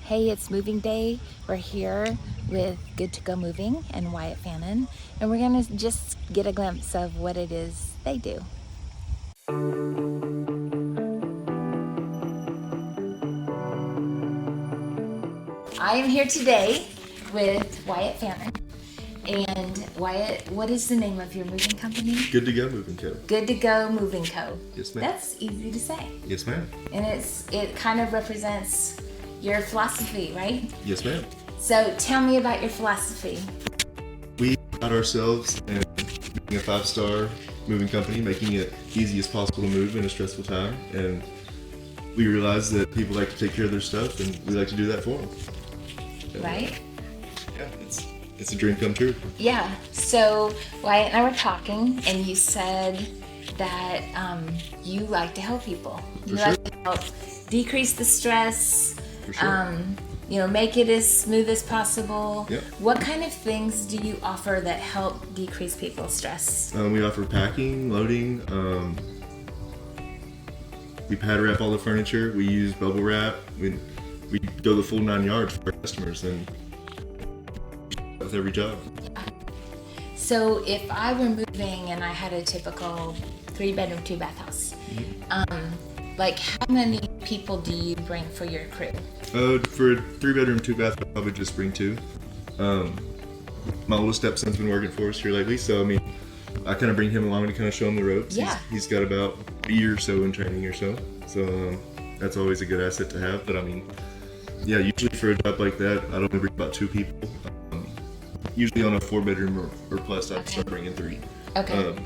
Hey, it's moving day. We're here with Good2Go Moving and Wyatt Fannin, and we're gonna just get a glimpse of what it is they do. I am here today with Wyatt Fannin. And Wyatt, what is the name of your moving company? Good2Go Moving Co. Good2Go Moving Co. Yes, ma'am. That's easy to say. Yes, ma'am. And it kind of represents your philosophy, right? Yes, ma'am. So tell me about your philosophy. We pride ourselves in being a 5-star moving company, making it easy as possible to move in a stressful time. And we realize that people like to take care of their stuff, and we like to do that for them. Right? Yeah, it's a dream come true. Yeah. So Wyatt and I were talking, and you said that you like to help people. You like to help decrease the stress. For sure. Make it as smooth as possible. Yep. What kind of things do you offer that help decrease people's stress? We offer packing, loading. We pad wrap all the furniture. We use bubble wrap. We go the full 9 yards for our customers, and with every job. So if I were moving and I had a typical 3-bedroom, 2-bath house, like how many people do you bring for your crew? For a 3-bedroom, 2-bath, I'll probably just bring 2. My oldest stepson's been working for us here lately, so I mean, I kind of bring him along to kind of show him the ropes. Yeah. He's got about a year or so in training or so, that's always a good asset to have. But I mean, yeah, usually for a job like that, I'd only bring about 2 people. Usually on a 4-bedroom or plus, I'd start bringing 3. Okay.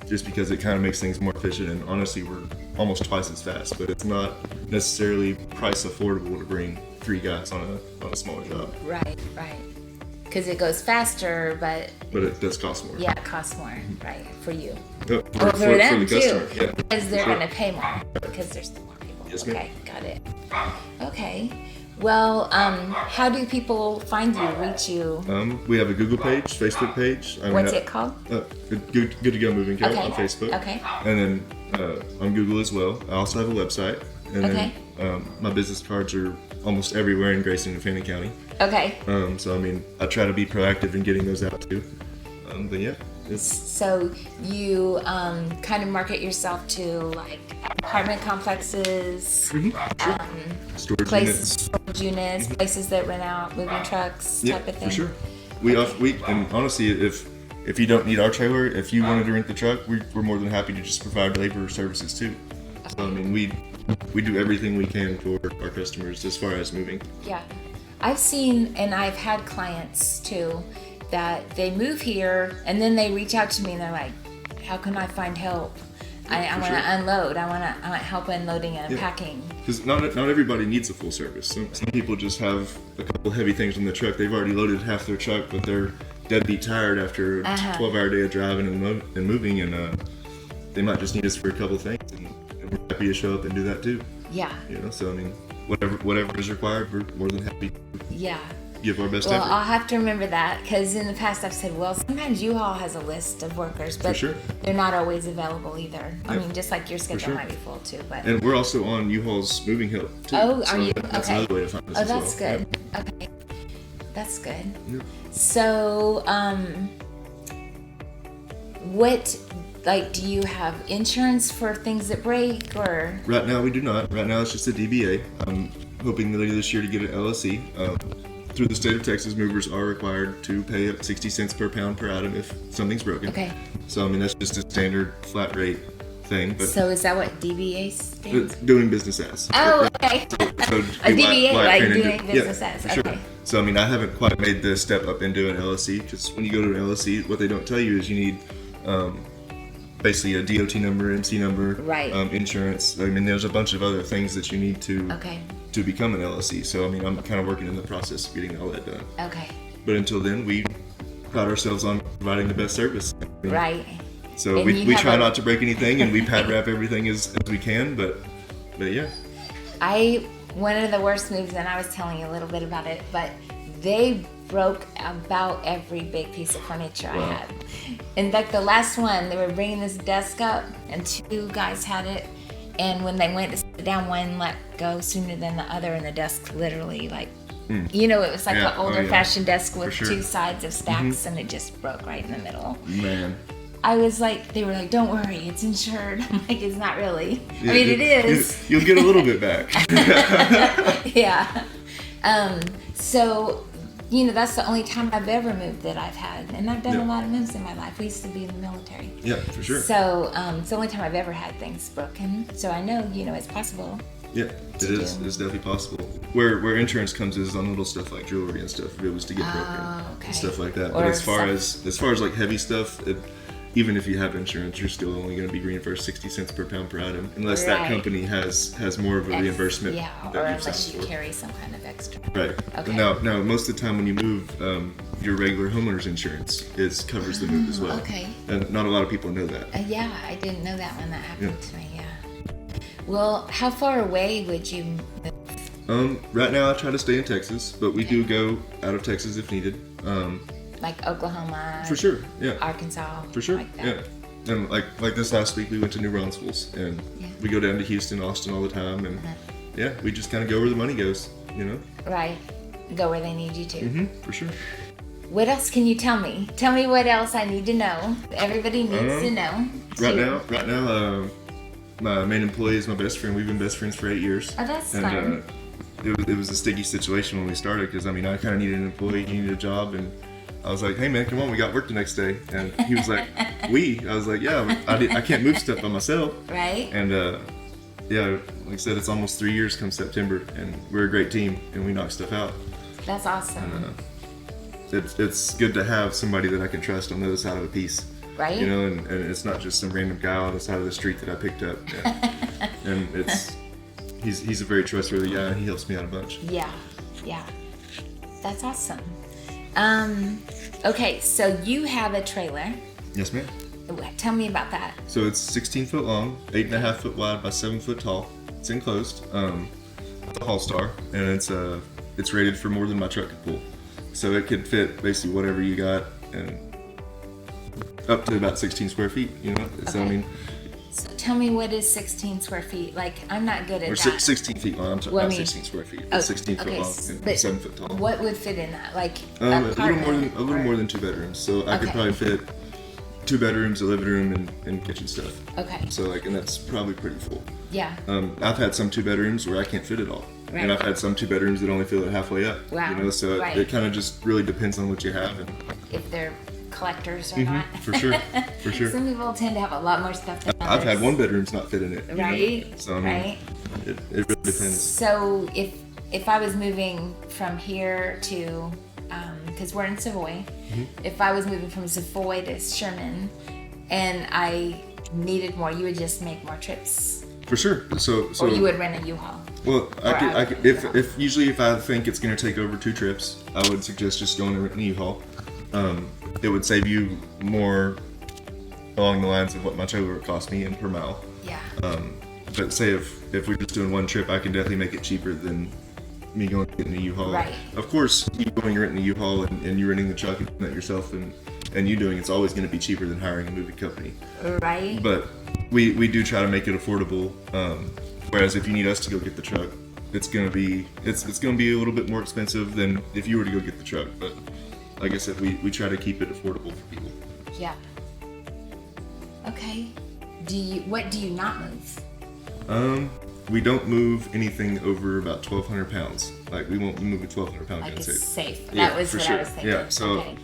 Just because it kind of makes things more efficient, and honestly, we're almost twice as fast, but it's not necessarily price affordable to bring 3 guys on a smaller job. Right. Because it goes faster, but it does cost more. Yeah, it costs more, right, for you. For them the customer, too, yeah. because they're going to pay more because there's more people. Yes, ma'am. Okay, got it. Okay. Well, how do people find you, reach you? We have a Google page, Facebook page. What's it called? Good2Go Moving Co. on Facebook. Okay. And then on Google as well. I also have a website. And then my business cards are almost everywhere in Grayson and Fannin County. Okay. So I mean, I try to be proactive in getting those out too. But yeah. So you kind of market yourself to like apartment complexes, storage units, places that rent out moving trucks, type of thing. For sure. And honestly, if you don't need our trailer, if you wanted to rent the truck, we're more than happy to just provide labor services too. So I mean, we do everything we can for our customers as far as moving. Yeah, I've seen, and I've had clients too, that they move here and then they reach out to me and they're like, how can I find help? I want to unload. I want help unloading and unpacking. Because not everybody needs a full service. Some people just have a couple heavy things on the truck. They've already loaded half their truck, but they're deadbeat tired after a 12-hour day of driving and moving, and they might just need us for a couple things, and we're happy to show up and do that too. Yeah. So I mean, whatever is required, we're more than happy to give our best effort. Well, I'll have to remember that, because in the past I've said, well, sometimes U-Haul has a list of workers, but they're not always available either. I mean, just like your schedule might be full too. But and we're also on U-Haul's moving help too. Oh, are you? That's another way to find us as well. That's good. Yeah. Okay, that's good. Yeah. So, do you have insurance for things that break, or? Right now we do not. Right now it's just a DBA. I'm hoping later this year to get an LLC. Through the state of Texas, movers are required to pay 60 cents per pound per item if something's broken. Okay. So I mean, that's just a standard flat rate thing. But so is that what DBA stands? Doing business as. Oh, okay. So A DBA, like doing business as. Sure. Okay. So I mean, I haven't quite made the step up into an LLC, because when you go to an LLC, what they don't tell you is you need basically a DOT number, MC number, insurance. I mean, there's a bunch of other things that you need to become an LLC. So I mean, I'm kind of working in the process of getting all that done. Okay. But until then, we pride ourselves on providing the best service. I mean, right. So we try not to break anything, and we pad wrap everything as we can. But yeah. One of the worst moves, and I was telling you a little bit about it, but they broke about every big piece of furniture I had. In fact, the last one, they were bringing this desk up, and 2 guys had it, and when they went to sit down, one let go sooner than the other, and the desk literally like You know, it was like Yeah. an older fashioned desk with sure. two sides of stacks, and it just broke right in the middle. Man. I was like, they were like, don't worry, it's insured. I'm like, it's not really. I mean, it is. You'll get a little bit back. Yeah. So, you know, that's the only time I've ever moved that I've had. And I've done a lot of moves in my life. We used to be in the military. Yeah, for sure. So, it's the only time I've ever had things broken. So I know, you know, it's possible. Yeah, it is. It's definitely possible. Where insurance comes is on little stuff like jewelry and stuff. If it was to get broken and stuff like that. Or but as far as like heavy stuff, even if you have insurance, you're still only going to be reimbursed 60 cents per pound per item, unless that company has more of a reimbursement. Yeah, or unless you carry some kind of extra. Right. Okay. Now, most of the time when you move, your regular homeowner's insurance covers the move as well. Okay. And not a lot of people know that. Yeah, I didn't know that when that happened to me. Yeah. Well, how far away would you move? Right now I try to stay in Texas, but we do go out of Texas if needed. Like Oklahoma? For sure, yeah. Arkansas? For sure, like that. yeah. And like this last week we went to New Braunfels, and we go down to Houston, Austin all the time, and yeah, we just kind of go where the money goes, you know? Right. Go where they need you to. Mm-hmm, for sure. What else can you tell me? Tell me what else I need to know. Everybody needs to know. Right now, my main employee is my best friend. We've been best friends for 8 years. Oh, that's and, fun. It was a sticky situation when we started because I mean I kind of needed an employee, he needed a job, and I was like, hey man, come on, we got work the next day. And he was like, I was like, yeah, I can't move stuff by myself. Right. And yeah, like I said, it's almost 3 years come September, and we're a great team, and we knock stuff out. That's awesome. And, it's good to have somebody that I can trust on the other side of the piece. Right. You know, and it's not just some random guy on the side of the street that I picked up. Yeah. And he's a very trustworthy guy, and he helps me out a bunch. Yeah. That's awesome. Okay, so you have a trailer. Yes, ma'am. Tell me about that. So it's 16 foot long, 8.5 foot wide by 7 foot tall. It's enclosed. It's a Haul Star, and it's rated for more than my truck could pull. So it could fit basically whatever you got, and up to about 16 square feet, you know? So, I mean... So tell me, what is 16 square feet? Like, I'm not good at that. 16 feet long. I'm sorry, not 16 square feet. It's 16 foot long and 7 foot tall. What would fit in that? Like, a little more than 2 bedrooms. So I could probably fit 2 bedrooms, a living room, and kitchen stuff. Okay. So, like, and that's probably pretty full. Yeah. I've had some 2 bedrooms where I can't fit it all. Right. And I've had some 2 bedrooms that only fill it halfway up. Wow. You know, so it kind of just really depends on what you have. And if they're collectors or not. For sure. Some people tend to have a lot more stuff than others. I've had 1 bedrooms not fit in it. Right. You know? So, I mean, it really depends. So if I was moving from here to, because we're in Savoy, if I was moving from Savoy to Sherman and I needed more, you would just make more trips. For sure. So or you would rent a U-Haul. Well, if usually if I think it's going to take over 2 trips, I would suggest just going to rent a U-Haul. It would save you more along the lines of what my trailer would cost me and per mile. Yeah. But say if we're just doing 1 trip, I can definitely make it cheaper than me going and getting a U-Haul. Right. Of course, you going and renting a U-Haul and you renting the truck and doing that yourself and you doing it's always going to be cheaper than hiring a moving company. Right. But we do try to make it affordable. Whereas if you need us to go get the truck, it's gonna be a little bit more expensive than if you were to go get the truck. But like I said, we try to keep it affordable for people. Yeah. Okay. What do you not move? We don't move anything over about 1,200 pounds. Like we won't move a 1,200 pound like gun it's safe. Safe. That was what I was thinking. Yeah. So okay.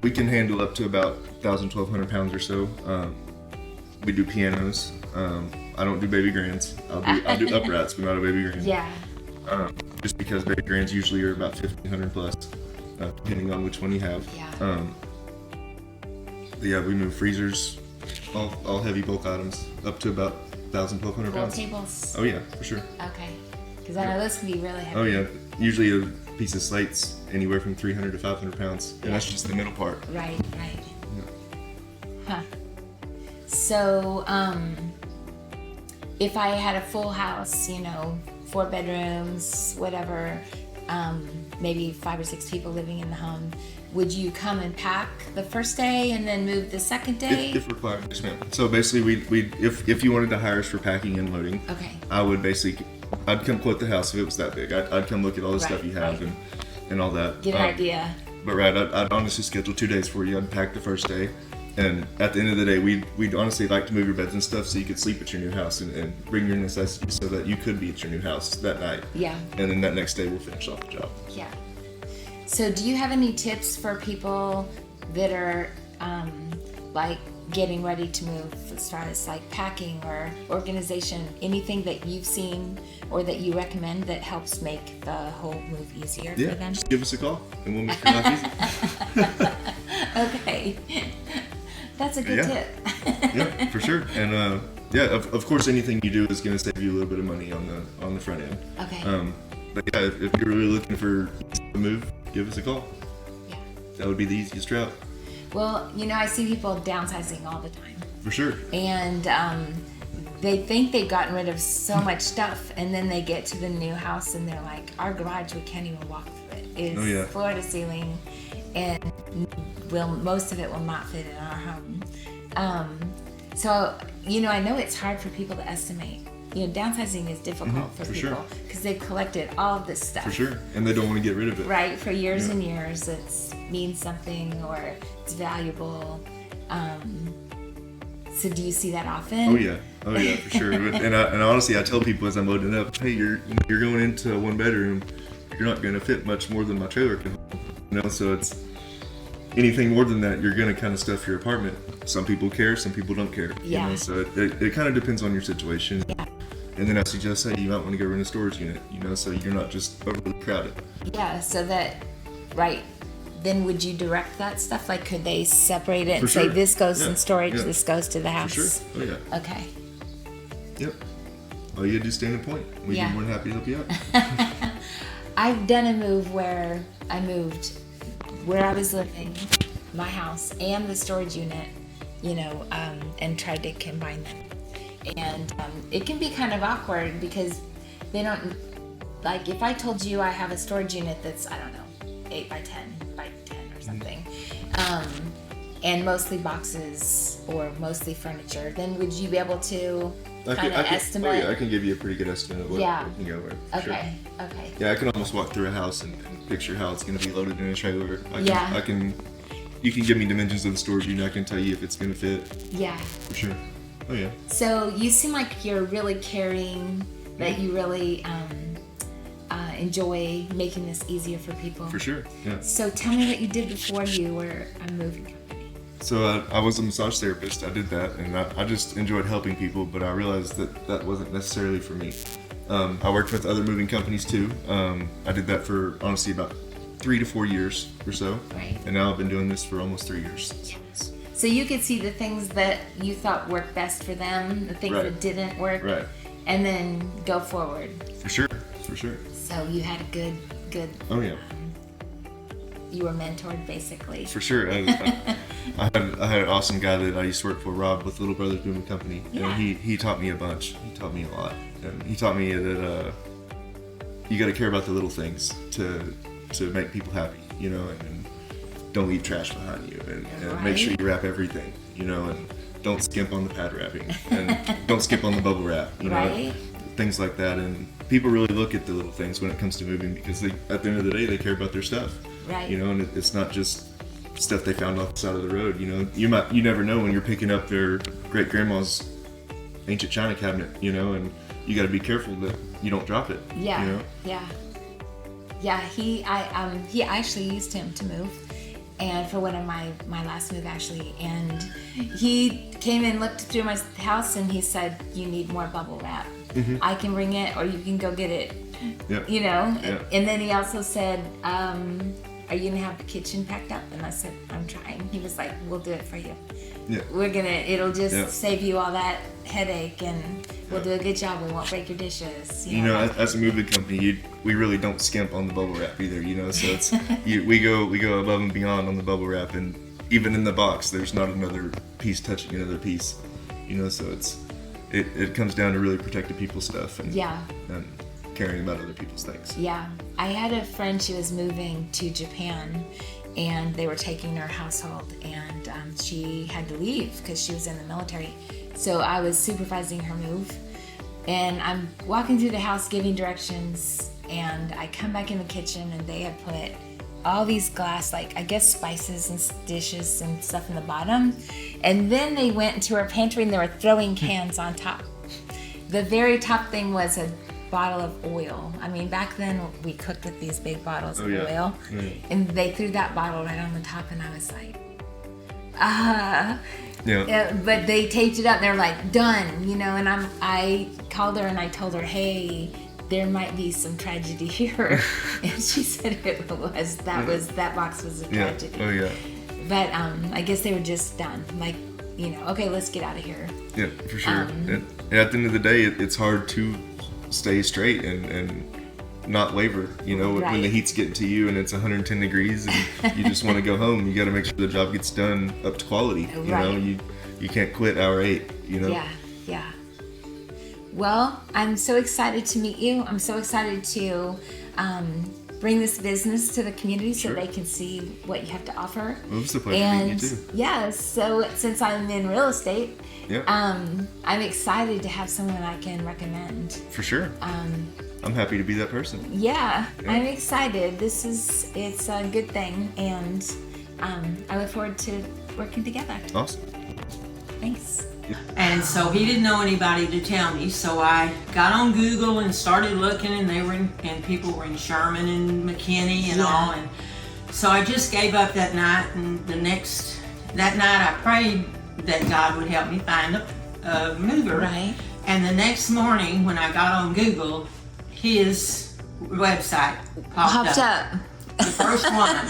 we can handle up to about 1,000, 1,200 pounds or so. We do pianos. I don't do baby grands. I'll do uprights, but not a baby grand. Yeah. Just because baby grands usually are about 1,500 plus, depending on which one you have. Yeah. Yeah, we move freezers, all heavy bulk items, up to about 1,000, 1,200 pounds. Tables. Oh yeah, for sure. Okay. Because I know those can be really heavy. Oh yeah, usually a piece of slate's anywhere from 300 to 500 pounds, and that's just the middle part. Right. Yeah. Huh. So, if I had a full house, 4 bedrooms, whatever, maybe 5 or 6 people living in the home, would you come and pack the first day and then move the second day? If required, yes ma'am. So basically, if you wanted to hire us for packing and loading, okay, I would basically I'd come quote the house if it was that big. I'd come look at all the stuff you have and all that. Get an idea. But I'd honestly schedule 2 days for you. I'd pack the first day, and at the end of the day, we'd honestly like to move your beds and stuff so you could sleep at your new house and bring your necessities so that you could be at your new house that night. Yeah. And then that next day we'll finish off the job. Yeah. So do you have any tips for people that are like getting ready to move as far as like packing or organization, anything that you've seen or that you recommend that helps make the whole move easier for them? Just give us a call and we'll make your life easy. Okay. That's a good tip. Yeah, for sure. And of course anything you do is going to save you a little bit of money on the front end. Okay. But yeah, if you're really looking for a move, give us a call. Yeah. That would be the easiest route. Well, I see people downsizing all the time. For sure. And they think they've gotten rid of so much stuff, and then they get to the new house and they're like, our garage, we can't even walk through it. It's floor to ceiling, and most of it will not fit in our home. So, I know it's hard for people to estimate. Downsizing is difficult for people because they've collected all of this stuff. For sure, and they don't want to get rid of it. Right, for years and years. It means something or it's valuable. So do you see that often? Oh yeah, for sure. and honestly, I tell people as I'm loading it up, hey, you're going into a 1-bedroom. You're not going to fit much more than my trailer can hold. So it's anything more than that, you're going to kind of stuff your apartment. Some people care, some people don't care. Yeah. So it kind of depends on your situation. Yeah. And then I suggest that you might want to go rent a storage unit, so you're not just overly crowded. Yeah, so that, then would you direct that stuff? Like, could they separate it and say, this goes in storage, this goes to the house? For sure. Oh, yeah. Okay. Yep. All you gotta do is stand in point. We'd be more than happy to help you out. I've done a move where I moved where I was living, my house, and the storage unit, and tried to combine them. And it can be kind of awkward because they don't, like, if I told you I have a storage unit that's, 8 by 10 by 10 or something, and mostly boxes or mostly furniture, then would you be able to kind of estimate? Oh yeah, I can give you a pretty good estimate of what can go where. Okay. Yeah, I can almost walk through a house and picture how it's going to be loaded in a trailer. You can give me dimensions of the storage unit. I can tell you if it's going to fit. Yeah. For sure. Oh yeah. So you seem like you're really caring, that you really enjoy making this easier for people. For sure. Yeah. So tell me what you did before you were a moving company. So I was a massage therapist. I did that, and I just enjoyed helping people. But I realized that wasn't necessarily for me. I worked with other moving companies too. I did that for honestly about 3 to 4 years or so. Right. And now I've been doing this for almost 3 years. Yes. So you could see the things that you thought worked best for them, the things that didn't work, and then go forward. For sure. So you had a good. Oh yeah. You were mentored basically. For sure. I had an awesome guy that I used to work for, Rob, with Little Brothers Moving Company, and he taught me a bunch. He taught me a lot, and he taught me that you got to care about the little things to make people happy, and don't leave trash behind you, and make sure you wrap everything, and don't skimp on the pad wrapping, and don't skip on the bubble wrap, things like that. And people really look at the little things when it comes to moving because at the end of the day they care about their stuff, and it's not just stuff they found off the side of the road. You never know when you're picking up their great grandma's ancient china cabinet, and you got to be careful that you don't drop it. He actually used him to move, and for one of my last move actually, and he came and looked through my house and he said, you need more bubble wrap. I can bring it or you can go get it. And then he also said, are you gonna have the kitchen packed up? And I said, I'm trying. He was like, we'll do it for you. It'll just save you all that headache, and we'll do a good job. We won't break your dishes. As a moving company, we really don't skimp on the bubble wrap either. So it's we go above and beyond on the bubble wrap, and even in the box, there's not another piece touching another piece. So it comes down to really protecting people's stuff and caring about other people's things. Yeah, I had a friend. She was moving to Japan, and they were taking her household, and she had to leave because she was in the military. So I was supervising her move, And I'm walking through the house giving directions, and I come back in the kitchen, and they had put all these glass, like, I guess spices and dishes and stuff in the bottom. And then they went into her pantry and they were throwing cans on top. The very top thing was a bottle of oil. I mean, back then we cooked with these big bottles of oil. And they threw that bottle right on the top, and I was like, but they taped it up and they're like, done, you know. And I called her and I told her, hey, there might be some tragedy here. And she said it was. That box was a tragedy. But I guess they were just done. Like, you know, okay, let's get out of here. Yeah, for sure. And at the end of the day, it's hard to stay straight and not waver, you know, when the heat's getting to you and it's 110 degrees and you just want to go home. You got to make sure the job gets done up to quality. You know, you can't quit hour 8, you know. Yeah. Well, I'm so excited to meet you. I'm so excited to bring this business to the community so they can see what you have to offer. Well, it's a pleasure meeting you too. Yeah, so since I'm in real estate, I'm excited to have someone I can recommend. For sure. I'm happy to be that person. Yeah, I'm excited. It's a good thing, and I look forward to working together. Awesome. Thanks. And so he didn't know anybody to tell me, so I got on Google and started looking, and people were in Sherman and McKinney and all, and so I just gave up that night. And that night I prayed that God would help me find a mover. Right. And the next morning when I got on Google, his website popped up. The first one.